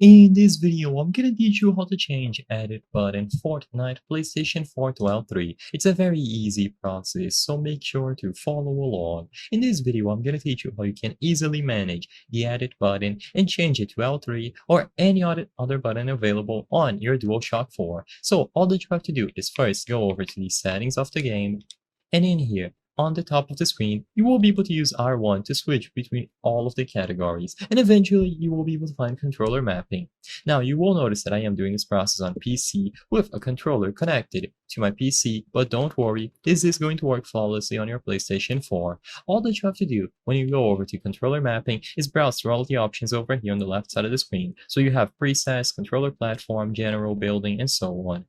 In this video, I'm gonna teach you how to change edit button Fortnite PlayStation 4 to L3. It's a very easy process, so make sure to follow along. In this video, I'm gonna teach you how you can easily manage the edit button and change it to L3 or any other button available on your DualShock 4. So all that you have to do is first go over to the settings of the game, and in here, on the top of the screen, you will be able to use R1 to switch between all of the categories, and eventually you will be able to find controller mapping. Now, you will notice that I am doing this process on PC with a controller connected to my PC, but don't worry, this is going to work flawlessly on your PlayStation 4. All that you have to do when you go over to controller mapping is browse through all the options over here on the left side of the screen. So you have presets, controller platform, general building, and so on.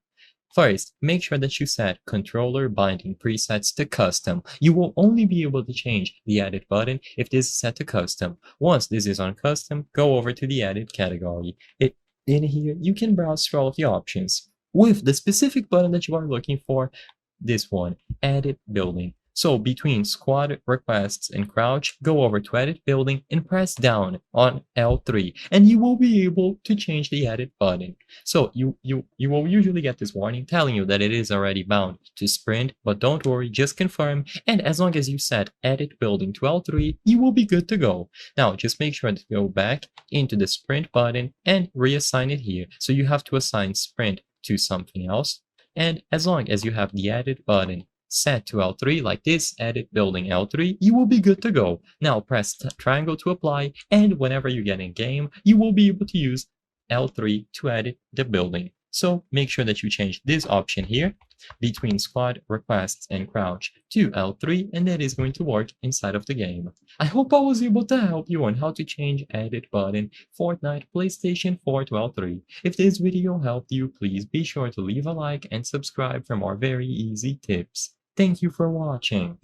First, make sure that you set controller binding presets to custom. You will only be able to change the edit button if this is set to custom. Once this is on custom, go over to the edit category. In here, you can browse through all of the options. With the specific button that you are looking for, this one, edit building. So between squad requests and crouch, go over to edit building and press down on L3 and you will be able to change the edit button. So you will usually get this warning telling you that it is already bound to sprint, but don't worry, just confirm, and as long as you set edit building to L3, you will be good to go. Now just make sure to go back into the sprint button and reassign it here. So you have to assign sprint to something else, and as long as you have the edit button set to L3 like this, edit building L3, you will be good to go. Now press triangle to apply, and whenever you get in game, you will be able to use L3 to edit the building. So make sure that you change this option here between squad requests and crouch to L3, and that is going to work inside of the game. I hope I was able to help you on how to change edit button Fortnite PlayStation 4 to L3. If this video helped you, please be sure to leave a like and subscribe for more very easy tips. Thank you for watching.